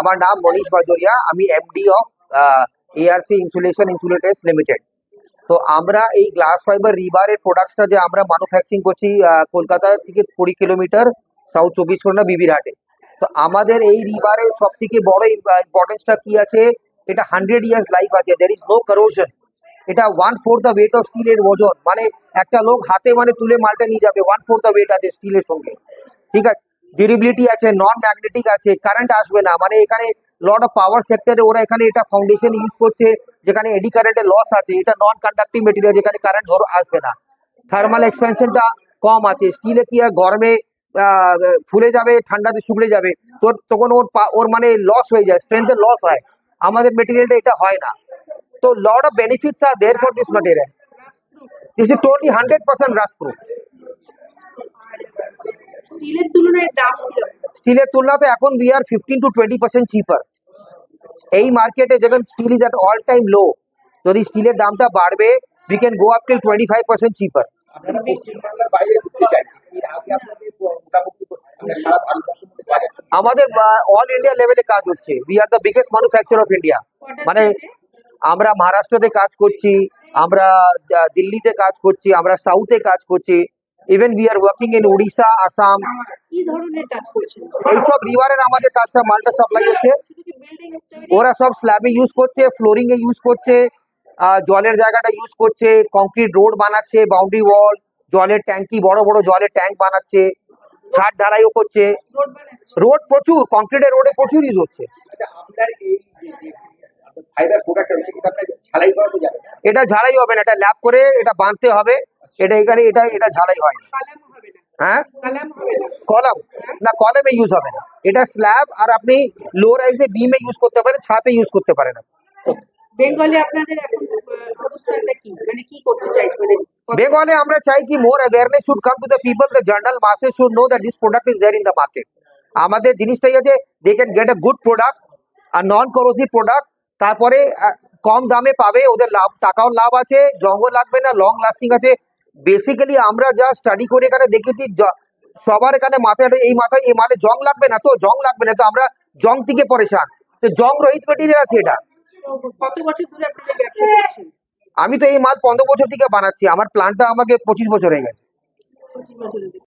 আমার নাম মনীষ বাজোরিয়া, আমি MD of ARC insulation insulators limited. তো আমরা এই গ্লাস ফাইবার রিবারের প্রোডাক্টসটা যে আমরা ম্যানুফ্যাকচারিং করছি কলকাতা থেকে 20 কিলোমিটার সাউথ 24 পরগনা বিবিরহাটে। তো আমাদের এই রিবারের সব থেকে বড় ইম্পর্টেন্সটা কি আছে, এটা 100 ইয়ার্স লাইফ আছে, দের ইজ নো করোশন। এটা 1/4 দ্য ওয়েট অফ স্টিলের ওজন, মানে একটা লোক হাতে মানে তুলে মালটা নিয়ে যাবে, 1/4 দ্য ওয়েট আছে স্টিলের সঙ্গে। ঠিক আছে, ডিউরেবিলিটি আছে, নন ম্যাগনেটিক আছে, কারেন্ট আসবে না, মানে এখানে লট অফ পাওয়ার সেক্টরে ওরা এখানে এটা ফাউন্ডেশন ইউজ করছে যেখানে এডি কারেন্টের লস আছে। এটা নন কন্ডাক্টিভ মেটেরিয়াল, যেখানে কারেন্ট ধরো আসবে না। থার্মাল এক্সপেনশনটা কম আছে। স্টিলে কি আর গরমে ফুলে যাবে, ঠান্ডাতে শুকলে যাবে, তোর তখন ওর মানে লস হয়ে যায়, স্ট্রেংথের লস হয়। আমাদের মেটেরিয়ালটা এটা হয় না। তো lot of benefits are there for this material. This is totally 100% rust proof. স্টিলের তুলনাতে এখন উই আর 15 to 20% চিপার। এই মার্কেটে যখন steel is at all time low, যদি স্টিলের দামটা বাড়বে we can go up till 25% cheaper. আমাদের অল ইন্ডিয়া লেভেলে কাজ হচ্ছে। We are the biggest manufacture of India. মানে আমরা মহারাষ্ট্রতে কাজ করছি, আমরা দিল্লিতে কাজ করছি, আমরা সাউথে কাজ করছি, even we are working in Orissa, Assam. কি ধরনের কাজ করছেন? এইসব রিভারের আমাদের কাজটা মালটা সাপ্লাই হচ্ছে। ওরা সব স্ল্যাবে ইউজ করছে, ফ্লোরিং এ ইউজ করছে, জলের জায়গাটা ইউজ করছে, কংক্রিট রোড বানাচ্ছে, বাউন্ডারি ওয়াল, জলের ট্যাঙ্কি, বড় বড় জলের ট্যাঙ্ক বানাচ্ছে, ছাদ ঢালাইও করছে। রোড প্রচুর, কংক্রিটের রোডে প্রচুর ইউজ হচ্ছে। এটা ঝাড়াই হবে না, এটা ল্যাব করে এটা বাঁধতে হবে। এটা এখানে এটা ঝাড়াই হয় না। হ্যাঁ, কলাম না, কলামে ইউজ হবে না। এটা স্ল্যাব, আর আপনি লো রাইজে বিমে ইউজ করতে পারেন, ছাদে ইউজ করতে পারেন। বেঙ্গলে আপনাদের এখন অবস্থানটা কি, মানে কি করতে চাইছেন? বেঙ্গলে আমরা চাই কি more awareness should come to the people, the general masses should know that this product is there in the market. আমাদের জিনিসটাই আছে they can get a good product, আর নন করোসিভ প্রোডাক্ট। তারপরে কম দামে পাবে, ওদের লাভ, টাকাও লাভ আছে, জঙ্গল লাগবে না, লং লাস্টিং আছে। বেসিক্যালি আমরা যা স্টাডি করে এখানে দেখেছি, সবার এখানে মাথায় এই মালে জং লাগবে না, তো জং লাগবে না, তো আমরা জং থেকে পরেশান। তো জং রহিত মেটেরিয়াল আছে এটা। কত বছর ধরে আপনারা ব্যবসা করছেন? আমি তো এই মাল 15 বছর থেকে বানাচ্ছি, আমার প্ল্যান্টটা আমাকে 25 বছর হয়ে গেছে।